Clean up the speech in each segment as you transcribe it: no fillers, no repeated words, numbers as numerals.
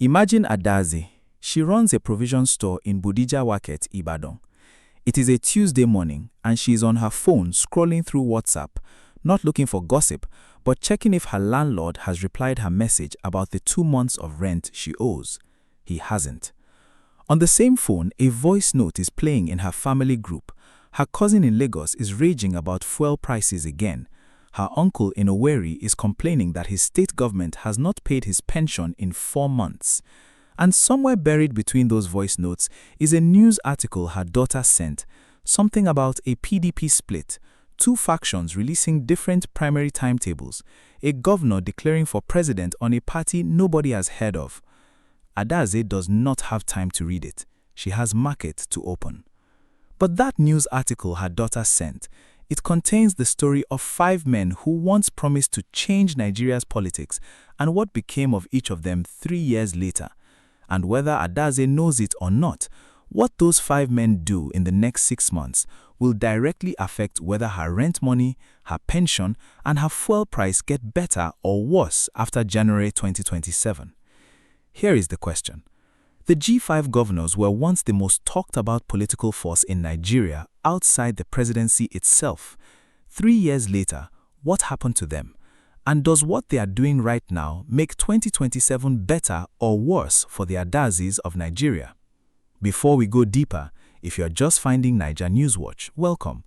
Imagine Adaze. She runs a provision store in Bodija Market, Ibadan. It is a Tuesday morning, and she is on her phone scrolling through WhatsApp, not looking for gossip, but checking if her landlord has replied her message about the 2 months of rent she owes. He hasn't. On the same phone, a voice note is playing in her family group. Her cousin in Lagos is raging about fuel prices again. Her uncle in Owerri is complaining that his state government has not paid his pension in 4 months. And somewhere buried between those voice notes is a news article her daughter sent, something about a PDP split, 2 factions releasing different primary timetables, a governor declaring for president on a party nobody has heard of. Adaze does not have time to read it. She has market to open. But that news article her daughter sent, it contains the story of 5 men who once promised to change Nigeria's politics and what became of each of them 3 years later. And whether Adaze knows it or not, what those 5 men do in the next 6 months will directly affect whether her rent money, her pension, and her fuel price get better or worse after January 2027. Here is the question. The G5 governors were once the most talked about political force in Nigeria outside the presidency itself. 3 years later, what happened to them? And does what they are doing right now make 2027 better or worse for the Adazes of Nigeria? Before we go deeper, if you're just finding NaijaNewsWatch, welcome.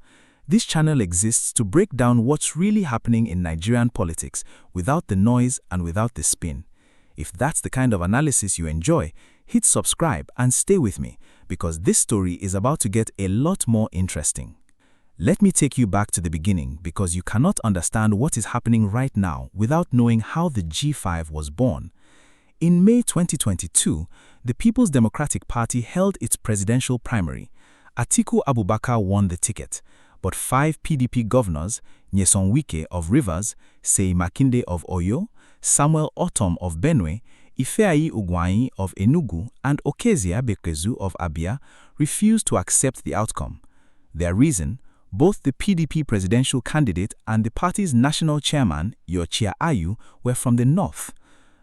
This channel exists to break down what's really happening in Nigerian politics without the noise and without the spin. If that's the kind of analysis you enjoy, hit subscribe and stay with me, because this story is about to get a lot more interesting. Let me take you back to the beginning, because you cannot understand what is happening right now without knowing how the G5 was born. In May 2022, the People's Democratic Party held its presidential primary. Atiku Abubakar won the ticket, but 5 PDP governors, Nyesom Wike of Rivers, Seyi Makinde of Oyo, Samuel Ortom of Benue, Ifeanyi Ugwuanyi of Enugu, and Okezie Ikpeazu of Abia, refused to accept the outcome. Their reason: both the PDP presidential candidate and the party's national chairman, Yochia Ayu, were from the north.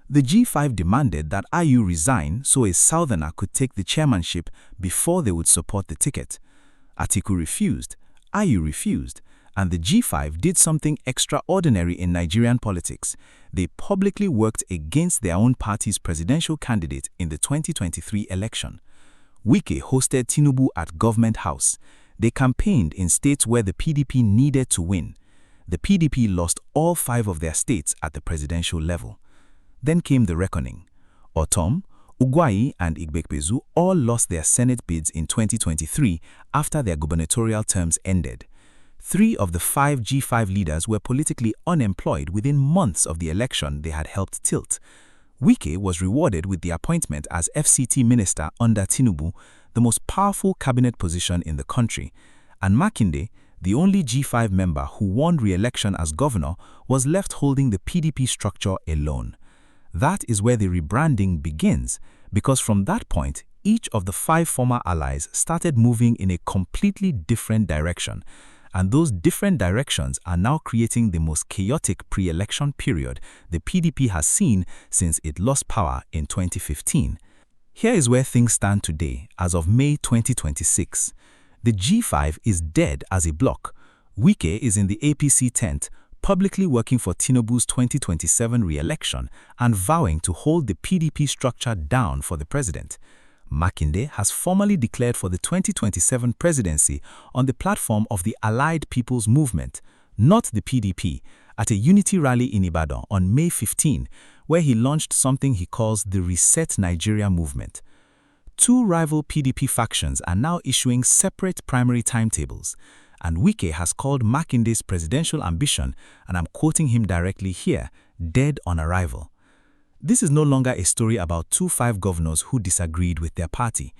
The G5 demanded that Ayu resign so a southerner could take the chairmanship before they would support the ticket. Atiku refused, Ayu refused, and the G5 did something extraordinary in Nigerian politics. They publicly worked against their own party's presidential candidate in the 2023 election. Wike hosted Tinubu at Government House. They campaigned in states where the PDP needed to win. The PDP lost all 5 of their states at the presidential level. Then came the reckoning. Ortom, Ugwuanyi, and Ikpeazu all lost their Senate bids in 2023 after their gubernatorial terms ended. 3 of the 5 G5 leaders were politically unemployed within months of the election they had helped tilt. Wike was rewarded with the appointment as FCT minister under Tinubu, the most powerful cabinet position in the country, and Makinde, the only G5 member who won re-election as governor, was left holding the PDP structure alone. That is where the rebranding begins, because from that point, each of the 5 former allies started moving in a completely different direction. And those different directions are now creating the most chaotic pre-election period the PDP has seen since it lost power in 2015. Here is where things stand today, as of May 2026. The G5 is dead as a bloc. Wike is in the APC tent, publicly working for Tinubu's 2027 re-election and vowing to hold the PDP structure down for the president. Makinde has formally declared for the 2027 presidency on the platform of the Allied People's Movement, not the PDP, at a unity rally in Ibadan on May 15, where he launched something he calls the Reset Nigeria movement. 2 rival PDP factions are now issuing separate primary timetables, and Wike has called Makinde's presidential ambition, and I'm quoting him directly here, dead on arrival. This is no longer a story about 5 governors who disagreed with their party.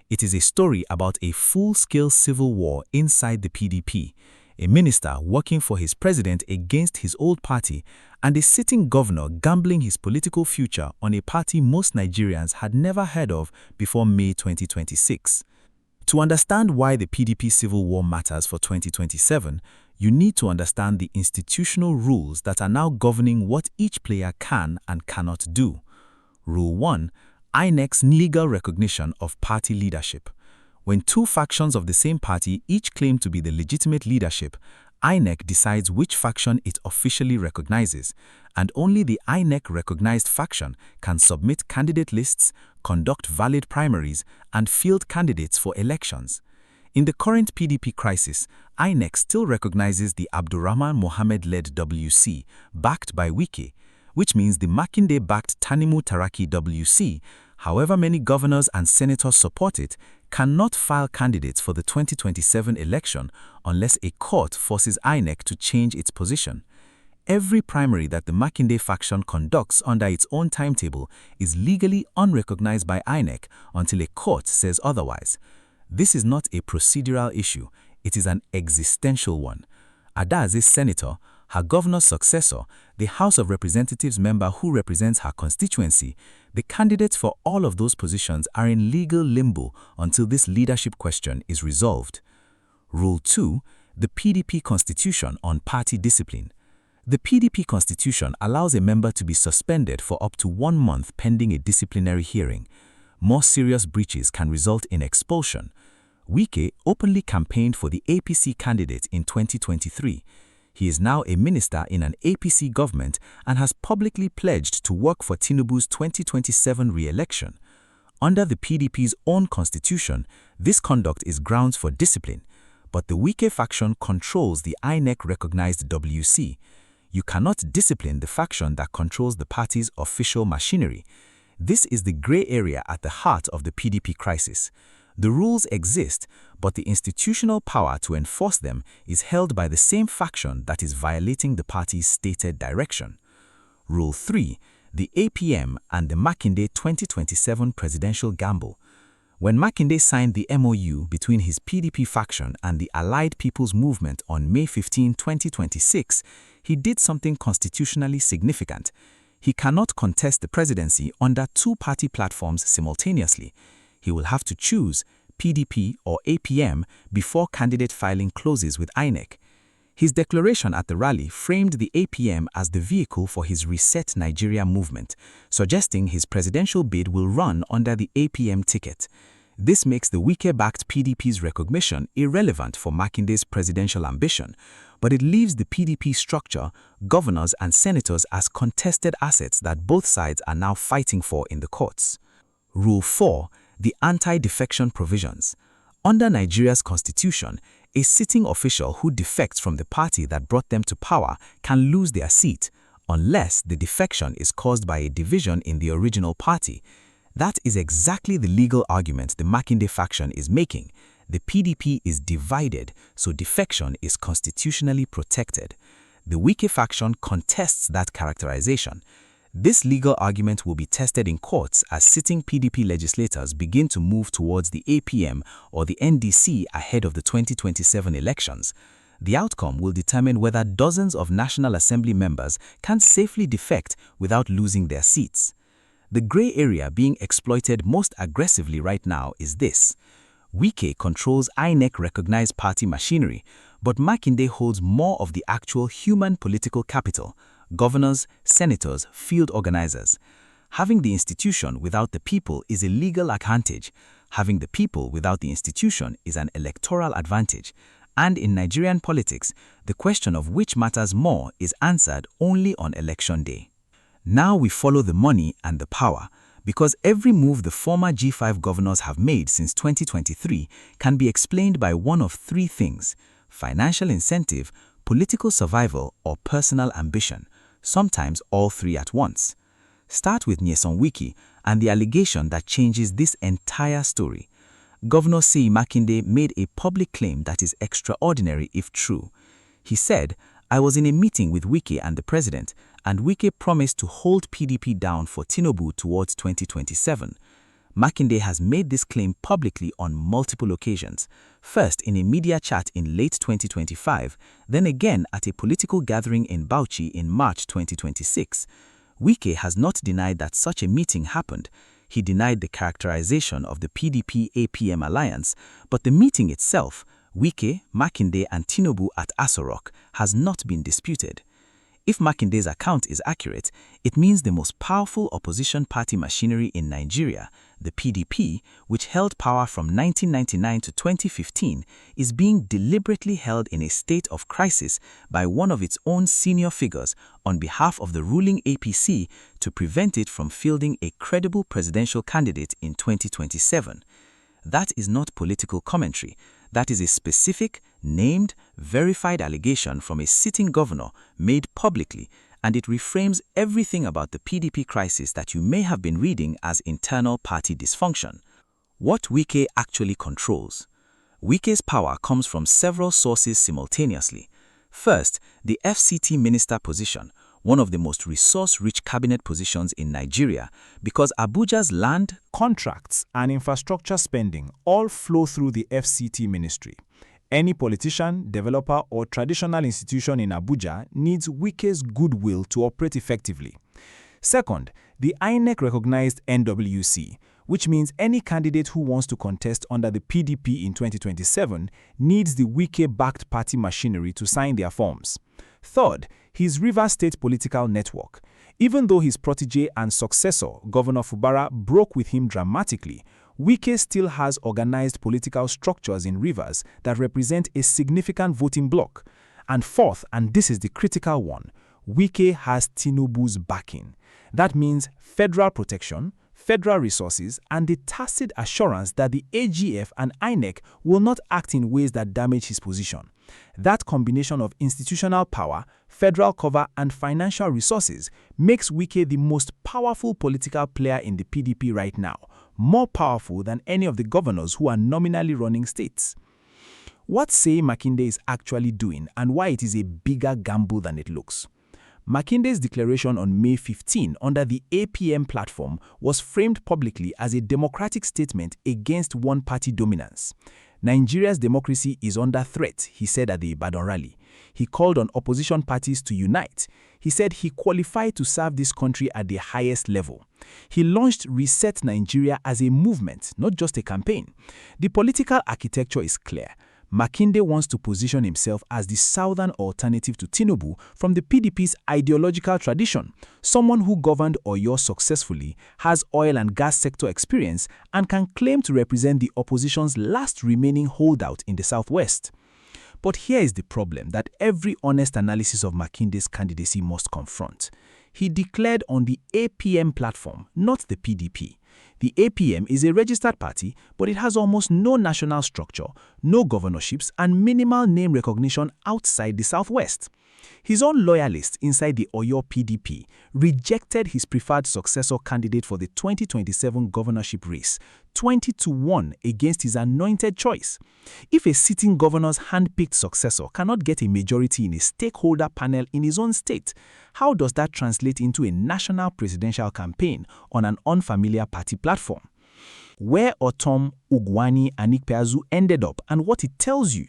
It is a story about a full-scale civil war inside the PDP, a minister working for his president against his old party, and a sitting governor gambling his political future on a party most Nigerians had never heard of before May 2026. To understand why the PDP civil war matters for 2027, you need to understand the institutional rules that are now governing what each player can and cannot do. Rule 1. INEC's legal recognition of party leadership. When two factions of the same party each claim to be the legitimate leadership, INEC decides which faction it officially recognizes, and only the INEC-recognized faction can submit candidate lists, conduct valid primaries, and field candidates for elections. In the current PDP crisis, INEC still recognizes the Abdurrahman Mohammed-led WC, backed by Wike, which means the Makinde-backed Tanimu Taraki WC, however many governors and senators support it, cannot file candidates for the 2027 election unless a court forces INEC to change its position. Every primary that the Makinde faction conducts under its own timetable is legally unrecognized by INEC until a court says otherwise. This is not a procedural issue, it is an existential one. Adaze's senator, her governor's successor, the House of Representatives member who represents her constituency, the candidates for all of those positions are in legal limbo until this leadership question is resolved. Rule 2. The PDP Constitution on Party Discipline. The PDP Constitution allows a member to be suspended for up to 1 month pending a disciplinary hearing. More serious breaches can result in expulsion. Wike openly campaigned for the APC candidate in 2023. He is now a minister in an APC government and has publicly pledged to work for Tinubu's 2027 re-election. Under the PDP's own constitution, this conduct is grounds for discipline, but the Wike faction controls the INEC-recognized WC. You cannot discipline the faction that controls the party's official machinery. This is the gray area at the heart of the PDP crisis. The rules exist, but the institutional power to enforce them is held by the same faction that is violating the party's stated direction. Rule 3. The APM and the Makinde 2027 presidential gamble. When Makinde signed the MOU between his PDP faction and the Allied People's Movement on May 15, 2026, he did something constitutionally significant. He cannot contest the presidency under two party platforms simultaneously. He will have to choose PDP or APM before candidate filing closes with INEC. His declaration at the rally framed the APM as the vehicle for his Reset Nigeria movement, suggesting his presidential bid will run under the APM ticket. This makes the Wike-backed PDP's recognition irrelevant for Makinde's presidential ambition, but it leaves the PDP structure, governors and senators as contested assets that both sides are now fighting for in the courts. Rule 4. The anti-defection provisions. Under Nigeria's constitution, a sitting official who defects from the party that brought them to power can lose their seat, unless the defection is caused by a division in the original party. That is exactly the legal argument the Makinde faction is making. The PDP is divided, so defection is constitutionally protected. The Wike faction contests that characterization. This legal argument will be tested in courts as sitting PDP legislators begin to move towards the APM or the NDC ahead of the 2027 elections. The outcome will determine whether dozens of National Assembly members can safely defect without losing their seats. The gray area being exploited most aggressively right now is this. Wike controls INEC-recognized party machinery, but Makinde holds more of the actual human political capital: governors, senators, field organizers. Having the institution without the people is a legal advantage. Having the people without the institution is an electoral advantage. And in Nigerian politics, the question of which matters more is answered only on election day. Now we follow the money and the power, because every move the former G5 governors have made since 2023 can be explained by one of three things: financial incentive, political survival, or personal ambition. Sometimes all three at once. Start with Nyesom Wike and the allegation that changes this entire story. Governor Seyi Makinde made a public claim that is extraordinary if true. He said, "I was in a meeting with Wike and the president, and Wike promised to hold PDP down for Tinubu towards 2027. Makinde has made this claim publicly on multiple occasions, first in a media chat in late 2025, then again at a political gathering in Bauchi in March 2026. Wike has not denied that such a meeting happened. He denied the characterization of the PDP-APM alliance, but the meeting itself, Wike, Makinde and Tinubu at Aso Rock, has not been disputed. If Makinde's account is accurate, it means the most powerful opposition party machinery in Nigeria, the PDP, which held power from 1999 to 2015, is being deliberately held in a state of crisis by one of its own senior figures on behalf of the ruling APC to prevent it from fielding a credible presidential candidate in 2027. That is not political commentary. That is a specific, named, verified allegation from a sitting governor made publicly, and it reframes everything about the PDP crisis that you may have been reading as internal party dysfunction. What Wike actually controls. Wike's power comes from several sources simultaneously. First, the FCT minister position, one of the most resource-rich cabinet positions in Nigeria, because Abuja's land, contracts, and infrastructure spending all flow through the FCT ministry. Any politician, developer, or traditional institution in Abuja needs Wike's goodwill to operate effectively. Second, the INEC-recognized NWC, which means any candidate who wants to contest under the PDP in 2027 needs the Wike-backed party machinery to sign their forms. Third, his Rivers State political network. Even though his protege and successor, Governor Fubara, broke with him dramatically, Wike still has organized political structures in Rivers that represent a significant voting bloc. And fourth, and this is the critical one, Wike has Tinubu's backing. That means federal protection, federal resources, and the tacit assurance that the AGF and INEC will not act in ways that damage his position. That combination of institutional power, federal cover, and financial resources makes Wike the most powerful political player in the PDP right now, more powerful than any of the governors who are nominally running states. What Seyi Makinde is actually doing and why it is a bigger gamble than it looks. Makinde's declaration on May 15 under the APM platform was framed publicly as a democratic statement against one-party dominance. Nigeria's democracy is under threat, he said at the Ibadan rally. He called on opposition parties to unite. He said he qualified to serve this country at the highest level. He launched Reset Nigeria as a movement, not just a campaign. The political architecture is clear. Makinde wants to position himself as the southern alternative to Tinubu from the PDP's ideological tradition, someone who governed Oyo successfully, has oil and gas sector experience, and can claim to represent the opposition's last remaining holdout in the southwest. But here is the problem that every honest analysis of Makinde's candidacy must confront. He declared on the APM platform, not the PDP. The APM is a registered party, but it has almost no national structure, no governorships, and minimal name recognition outside the southwest. His own loyalists inside the Oyo PDP rejected his preferred successor candidate for the 2027 governorship race, 20-1 against his anointed choice. If a sitting governor's hand-picked successor cannot get a majority in a stakeholder panel in his own state, how does that translate into a national presidential campaign on an unfamiliar party platform? Where Ortom, Ugwuanyi, and Ikpeazu ended up and what it tells you.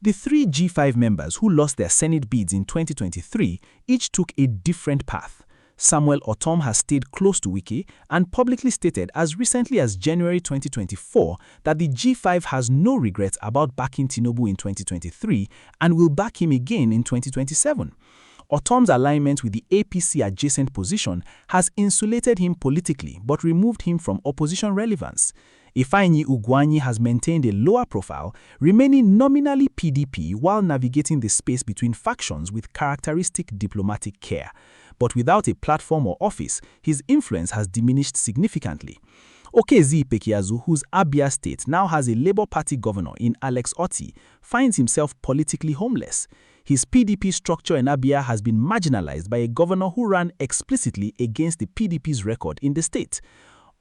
The three G5 members who lost their Senate bids in 2023 each took a different path. Samuel Ortom has stayed close to Wike and publicly stated as recently as January 2024 that the G5 has no regrets about backing Tinubu in 2023 and will back him again in 2027. Ortom's alignment with the APC adjacent position has insulated him politically but removed him from opposition relevance. Ifeanyi Ugwuanyi has maintained a lower profile, remaining nominally PDP while navigating the space between factions with characteristic diplomatic care. But without a platform or office, his influence has diminished significantly. Okezie Ikpeazu, whose Abia state now has a Labour Party governor in Alex Otti, finds himself politically homeless. His PDP structure in Abia has been marginalized by a governor who ran explicitly against the PDP's record in the state.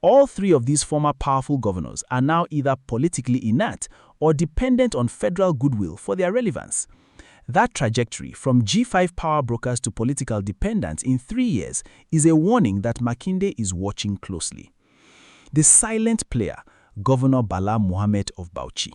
All three of these former powerful governors are now either politically inert or dependent on federal goodwill for their relevance. That trajectory from G5 power brokers to political dependence in 3 years is a warning that Makinde is watching closely. The silent player, Governor Bala Mohammed of Bauchi.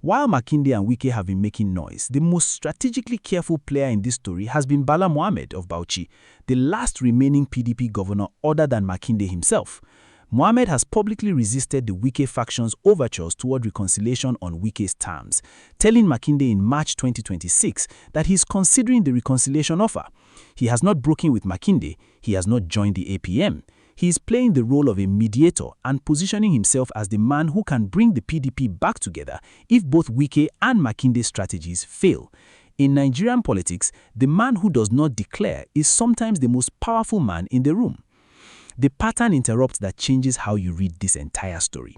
While Makinde and Wike have been making noise, the most strategically careful player in this story has been Bala Mohammed of Bauchi, the last remaining PDP governor other than Makinde himself. Mohammed has publicly resisted the Wike faction's overtures toward reconciliation on Wike's terms, telling Makinde in March 2026 that he's considering the reconciliation offer. He has not broken with Makinde, he has not joined the APM. He is playing the role of a mediator and positioning himself as the man who can bring the PDP back together if both Wike and Makinde's strategies fail. In Nigerian politics, the man who does not declare is sometimes the most powerful man in the room. The pattern interrupts that changes how you read this entire story.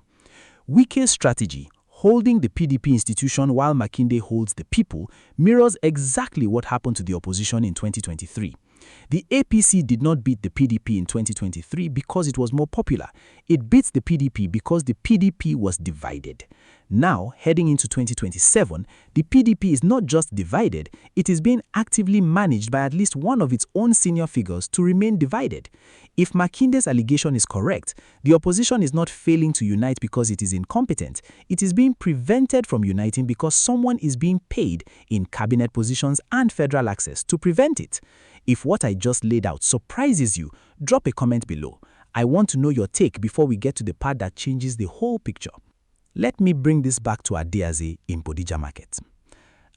Wike's strategy, holding the PDP institution while Makinde holds the people, mirrors exactly what happened to the opposition in 2023. The APC did not beat the PDP in 2023 because it was more popular. It beat the PDP because the PDP was divided. Now, heading into 2027, the PDP is not just divided, it is being actively managed by at least one of its own senior figures to remain divided. If Makinde's allegation is correct, the opposition is not failing to unite because it is incompetent. It is being prevented from uniting because someone is being paid in cabinet positions and federal access to prevent it. If what I just laid out surprises you, drop a comment below. I want to know your take before we get to the part that changes the whole picture. Let me bring this back to Adeaze in Bodija Market.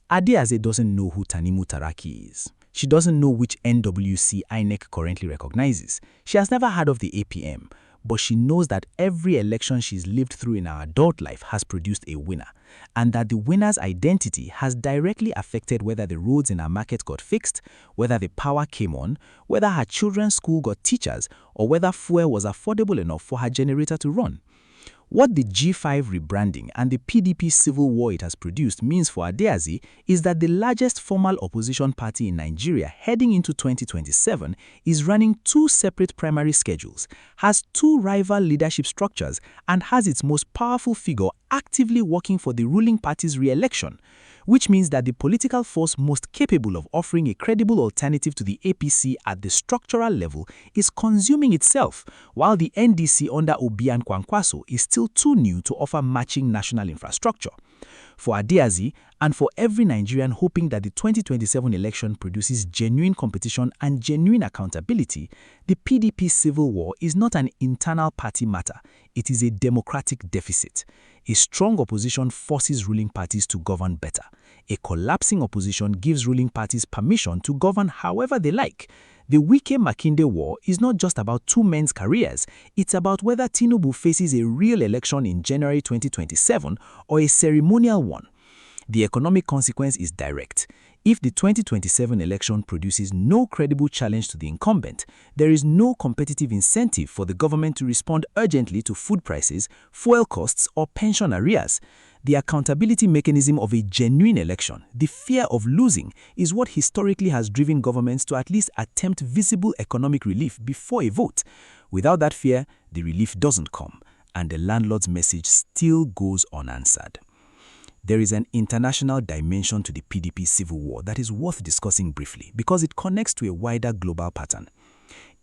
Adeaze doesn't know who Tanimu Taraki is. She doesn't know which NWC INEC currently recognizes. She has never heard of the APM, but she knows that every election she's lived through in her adult life has produced a winner, and that the winner's identity has directly affected whether the roads in her market got fixed, whether the power came on, whether her children's school got teachers, or whether fuel was affordable enough for her generator to run. What the G5 rebranding and the PDP civil war it has produced means for Adeaze is that the largest formal opposition party in Nigeria heading into 2027 is running two separate primary schedules, has two rival leadership structures, and has its most powerful figure actively working for the ruling party's re-election, which means that the political force most capable of offering a credible alternative to the APC at the structural level is consuming itself, while the NDC under Obi and Kwankwaso is still too new to offer matching national infrastructure. For Adeaze, and for every Nigerian hoping that the 2027 election produces genuine competition and genuine accountability, the PDP civil war is not an internal party matter, it is a democratic deficit. A strong opposition forces ruling parties to govern better. A collapsing opposition gives ruling parties permission to govern however they like. The Wike-Makinde war is not just about two men's careers, it's about whether Tinubu faces a real election in January 2027 or a ceremonial one. The economic consequence is direct. If the 2027 election produces no credible challenge to the incumbent, there is no competitive incentive for the government to respond urgently to food prices, fuel costs, or pension arrears. The accountability mechanism of a genuine election, the fear of losing, is what historically has driven governments to at least attempt visible economic relief before a vote. Without that fear, the relief doesn't come, and the landlord's message still goes unanswered. There is an international dimension to the PDP civil war that is worth discussing briefly because it connects to a wider global pattern.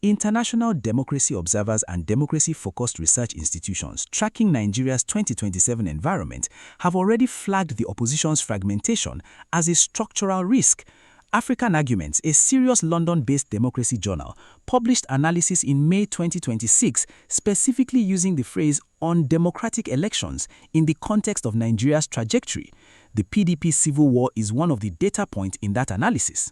International democracy observers and democracy-focused research institutions tracking Nigeria's 2027 environment have already flagged the opposition's fragmentation as a structural risk. African Arguments, a serious London-based democracy journal, published analysis in May 2026 specifically using the phrase "undemocratic elections" in the context of Nigeria's trajectory. The PDP civil war is one of the data points in that analysis.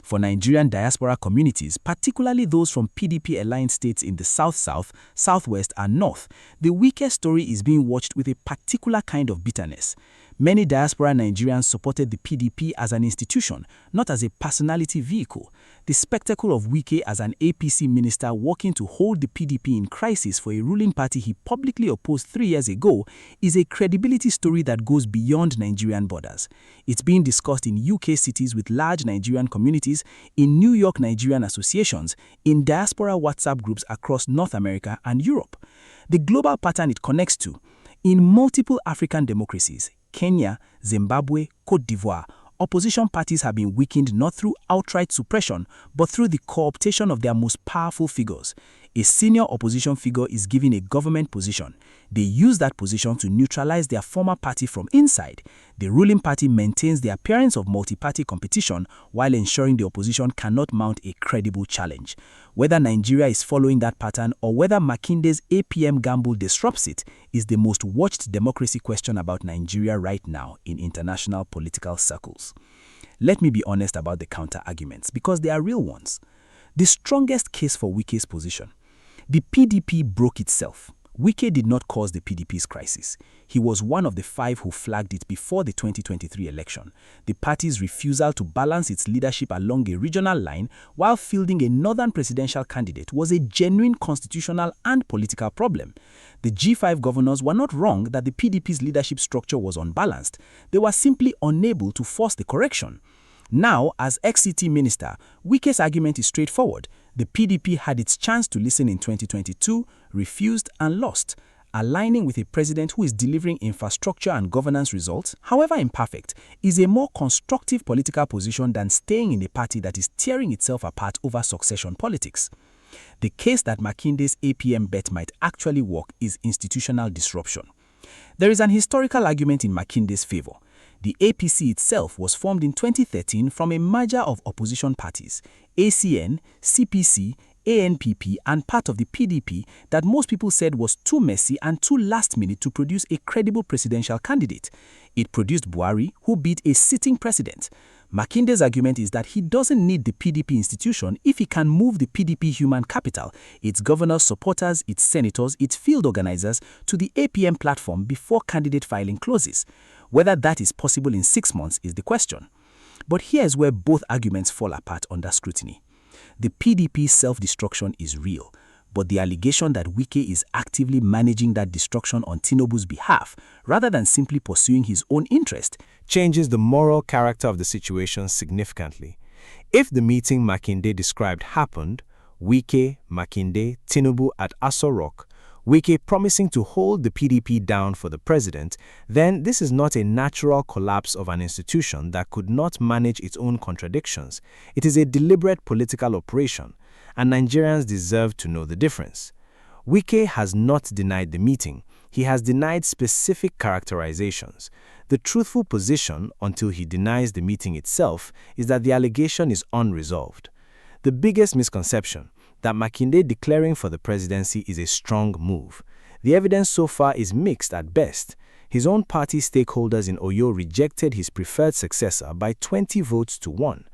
For Nigerian diaspora communities, particularly those from PDP-aligned states in the South-South, Southwest, and North, the Wike story is being watched with a particular kind of bitterness. Many diaspora Nigerians supported the PDP as an institution, not as a personality vehicle. The spectacle of Wike as an APC minister working to hold the PDP in crisis for a ruling party he publicly opposed 3 years ago is a credibility story that goes beyond Nigerian borders. It's being discussed in UK cities with large Nigerian communities, in New York Nigerian associations, in diaspora WhatsApp groups across North America and Europe. The global pattern it connects to: in multiple African democracies, Kenya, Zimbabwe, Cote d'Ivoire, opposition parties have been weakened not through outright suppression, but through the co-optation of their most powerful figures. A senior opposition figure is given a government position. They use that position to neutralize their former party from inside. The ruling party maintains the appearance of multi-party competition while ensuring the opposition cannot mount a credible challenge. Whether Nigeria is following that pattern or whether Makinde's APM gamble disrupts it is the most watched democracy question about Nigeria right now in international political circles. Let me be honest about the counter-arguments, because they are real ones. The strongest case for Wike's position. The PDP broke itself. Wike did not cause the PDP's crisis. He was one of the 5 who flagged it before the 2023 election. The party's refusal to balance its leadership along a regional line while fielding a northern presidential candidate was a genuine constitutional and political problem. The G5 governors were not wrong that the PDP's leadership structure was unbalanced. They were simply unable to force the correction. Now, as ex-CT minister, Wike's argument is straightforward. The PDP had its chance to listen in 2022, refused and lost, aligning with a president who is delivering infrastructure and governance results, however imperfect, is a more constructive political position than staying in a party that is tearing itself apart over succession politics. The case that Makinde's APM bet might actually work is institutional disruption. There is an historical argument in Makinde's favor. The APC itself was formed in 2013 from a merger of opposition parties, ACN, CPC, ANPP, and part of the PDP that most people said was too messy and too last-minute to produce a credible presidential candidate. It produced Buhari, who beat a sitting president. Makinde's argument is that he doesn't need the PDP institution if he can move the PDP human capital, its governors, supporters, its senators, its field organizers, to the APM platform before candidate filing closes. Whether that is possible in 6 months is the question. But here's where both arguments fall apart under scrutiny. The PDP's self-destruction is real, but the allegation that Wike is actively managing that destruction on Tinubu's behalf, rather than simply pursuing his own interest, changes the moral character of the situation significantly. If the meeting Makinde described happened, Wike, Makinde, Tinubu at Aso Rock, Wike promising to hold the PDP down for the president, then this is not a natural collapse of an institution that could not manage its own contradictions. It is a deliberate political operation, and Nigerians deserve to know the difference. Wike has not denied the meeting. He has denied specific characterizations. The truthful position, until he denies the meeting itself, is that the allegation is unresolved. The biggest misconception, that Makinde declaring for the presidency is a strong move. The evidence so far is mixed at best. His own party stakeholders in Oyo rejected his preferred successor by 20 votes to 1.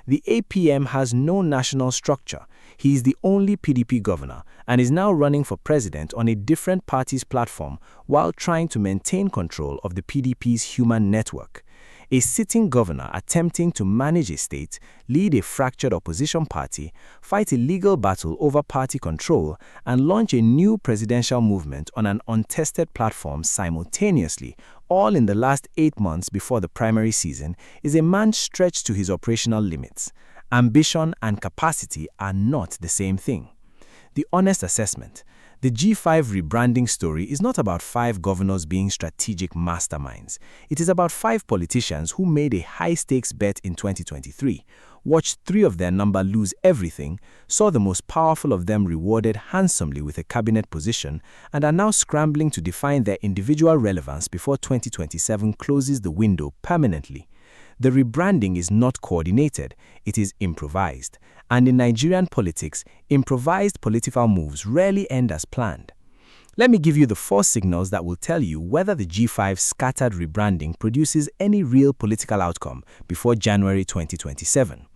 The APM has no national structure. He is the only PDP governor and is now running for president on a different party's platform while trying to maintain control of the PDP's human network. A sitting governor attempting to manage a state, lead a fractured opposition party, fight a legal battle over party control, and launch a new presidential movement on an untested platform simultaneously, all in the last 8 months before the primary season, is a man stretched to his operational limits. Ambition and capacity are not the same thing. The honest assessment. The G5 rebranding story is not about 5 governors being strategic masterminds. It is about 5 politicians who made a high-stakes bet in 2023, watched 3 of their number lose everything, saw the most powerful of them rewarded handsomely with a cabinet position, and are now scrambling to define their individual relevance before 2027 closes the window permanently. The rebranding is not coordinated, it is improvised. And in Nigerian politics, improvised political moves rarely end as planned. Let me give you the 4 signals that will tell you whether the G5 scattered rebranding produces any real political outcome before January 2027.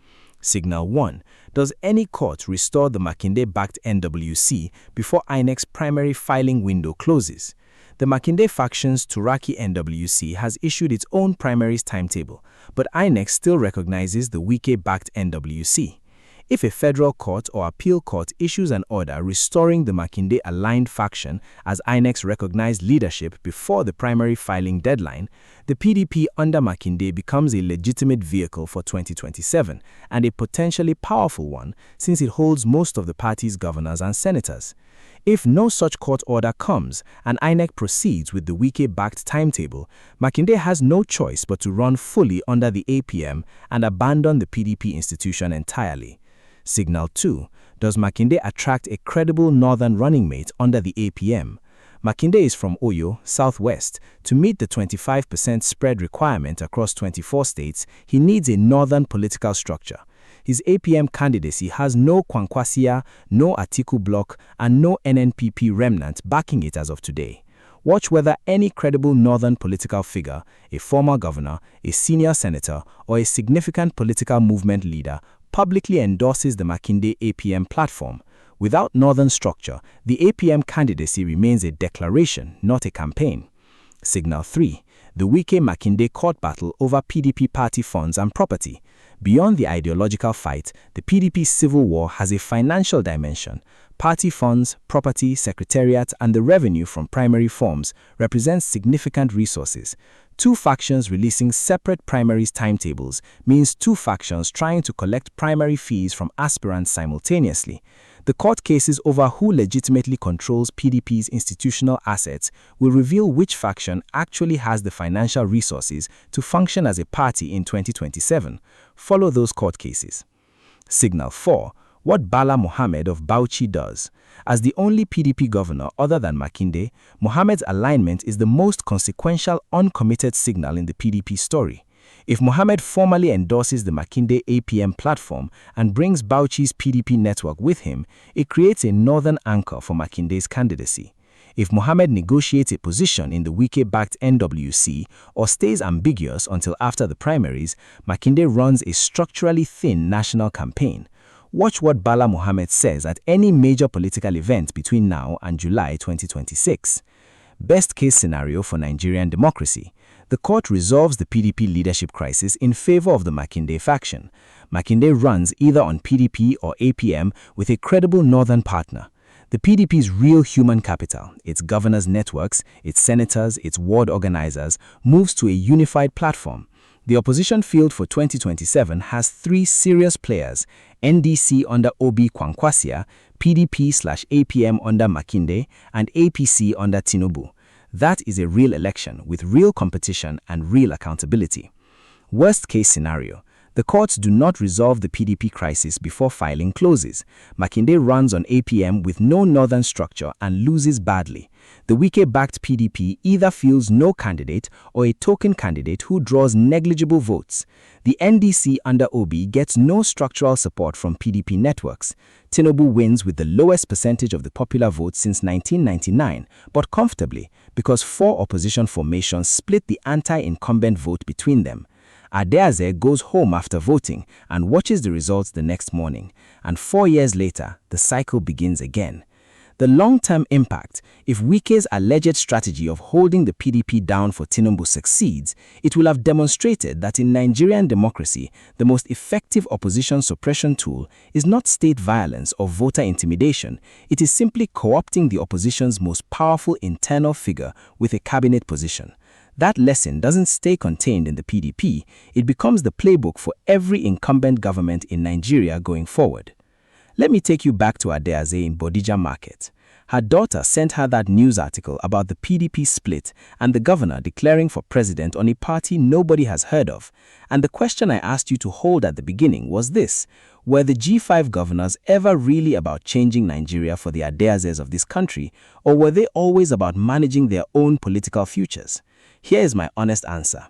Signal 1. Does any court restore the Makinde-backed NWC before INEC's primary filing window closes? The Makinde faction's Turaki NWC has issued its own primaries timetable, but INEC still recognizes the Wike-backed NWC. If a federal court or appeal court issues an order restoring the Makinde-aligned faction as INEC's recognized leadership before the primary filing deadline, the PDP under Makinde becomes a legitimate vehicle for 2027 and a potentially powerful one since it holds most of the party's governors and senators. If no such court order comes and INEC proceeds with the Wike-backed timetable, Makinde has no choice but to run fully under the APM and abandon the PDP institution entirely. Signal 2. Does Makinde attract a credible northern running mate under the APM? Makinde is from Oyo, Southwest. To meet the 25% spread requirement across 24 states, he needs a northern political structure. His APM candidacy has no Kwankwasia, no Atiku bloc, and no NNPP remnant backing it as of today. Watch whether any credible northern political figure, a former governor, a senior senator, or a significant political movement leader publicly endorses the Makinde APM platform. Without northern structure, the APM candidacy remains a declaration, not a campaign. Signal 3. The Wike-Makinde court battle over PDP party funds and property. Beyond the ideological fight, the PDP civil war has a financial dimension. Party funds, property, secretariat, and the revenue from primary forms represent significant resources. Two factions releasing separate primaries timetables means two factions trying to collect primary fees from aspirants simultaneously. The court cases over who legitimately controls PDP's institutional assets will reveal which faction actually has the financial resources to function as a party in 2027. Follow those court cases. Signal 4. What Bala Mohammed of Bauchi does. As the only PDP governor other than Makinde, Mohammed's alignment is the most consequential uncommitted signal in the PDP story. If Mohammed formally endorses the Makinde APM platform and brings Bauchi's PDP network with him, it creates a northern anchor for Makinde's candidacy. If Mohammed negotiates a position in the Wike-backed NWC or stays ambiguous until after the primaries, Makinde runs a structurally thin national campaign. Watch what Bala Mohammed says at any major political event between now and July 2026. Best case scenario for Nigerian democracy. The court resolves the PDP leadership crisis in favor of the Makinde faction. Makinde runs either on PDP or APM with a credible northern partner. The PDP's real human capital, its governors' networks, its senators, its ward organizers, moves to a unified platform. The opposition field for 2027 has three serious players: NDC under Obi Kwankwasia, PDP/APM under Makinde, and APC under Tinubu. That is a real election with real competition and real accountability. Worst case scenario. The courts do not resolve the PDP crisis before filing closes. Makinde runs on APM with no northern structure and loses badly. The Wike-backed PDP either fields no candidate or a token candidate who draws negligible votes. The NDC under Obi gets no structural support from PDP networks. Tinubu wins with the lowest percentage of the popular vote since 1999, but comfortably, because four opposition formations split the anti-incumbent vote between them. Adeaze goes home after voting and watches the results the next morning, and 4 years later, the cycle begins again. The long-term impact: if Wike's alleged strategy of holding the PDP down for Tinubu succeeds, it will have demonstrated that in Nigerian democracy, the most effective opposition suppression tool is not state violence or voter intimidation. It is simply co-opting the opposition's most powerful internal figure with a cabinet position. That lesson doesn't stay contained in the PDP, it becomes the playbook for every incumbent government in Nigeria going forward. Let me take you back to Adeaze in Bodija Market. Her daughter sent her that news article about the PDP split and the governor declaring for president on a party nobody has heard of. And the question I asked you to hold at the beginning was this: were the G5 governors ever really about changing Nigeria for the Adeazes of this country, or were they always about managing their own political futures? Here is my honest answer.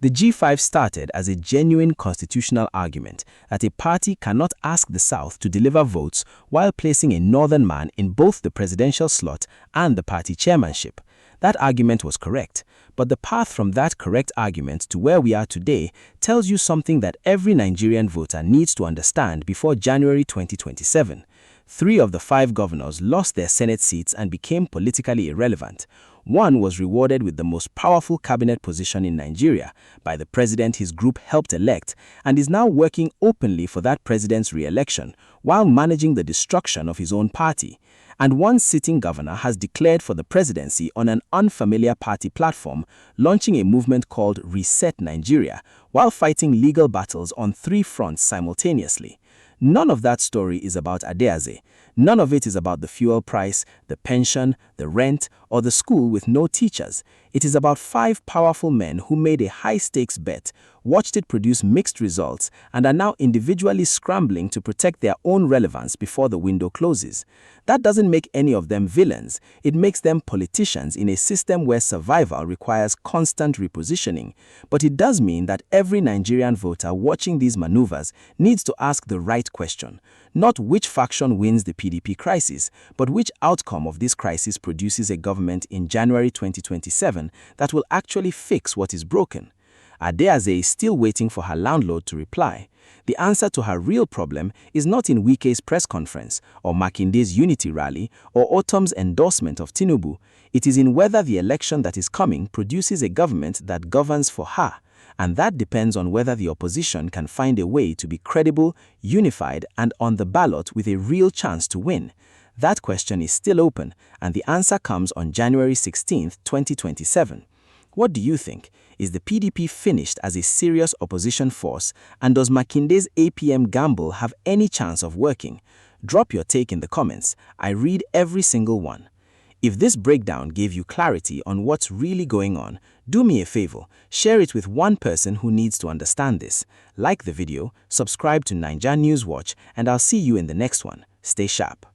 The G5 started as a genuine constitutional argument that a party cannot ask the South to deliver votes while placing a northern man in both the presidential slot and the party chairmanship. That argument was correct, but the path from that correct argument to where we are today tells you something that every Nigerian voter needs to understand before January 2027. 3 of the 5 governors lost their Senate seats and became politically irrelevant. One was rewarded with the most powerful cabinet position in Nigeria by the president his group helped elect and is now working openly for that president's re-election while managing the destruction of his own party. And one sitting governor has declared for the presidency on an unfamiliar party platform, launching a movement called Reset Nigeria while fighting legal battles on 3 fronts simultaneously. None of that story is about Adeaze. None of it is about the fuel price, the pension, the rent, or the school with no teachers. It is about 5 powerful men who made a high-stakes bet, watched it produce mixed results, and are now individually scrambling to protect their own relevance before the window closes. That doesn't make any of them villains. It makes them politicians in a system where survival requires constant repositioning. But it does mean that every Nigerian voter watching these maneuvers needs to ask the right question. Not which faction wins the PDP crisis, but which outcome of this crisis produces a government in January 2027 that will actually fix what is broken. Adeaze is still waiting for her landlord to reply. The answer to her real problem is not in Wike's press conference, or Makinde's unity rally, or Ortom's endorsement of Tinubu. It is in whether the election that is coming produces a government that governs for her. And that depends on whether the opposition can find a way to be credible, unified, and on the ballot with a real chance to win. That question is still open, and the answer comes on January 16, 2027. What do you think? Is the PDP finished as a serious opposition force, and does Makinde's APM gamble have any chance of working? Drop your take in the comments. I read every single one. If this breakdown gave you clarity on what's really going on, do me a favor, share it with one person who needs to understand this. Like the video, subscribe to NaijaNewsWatch, and I'll see you in the next one. Stay sharp.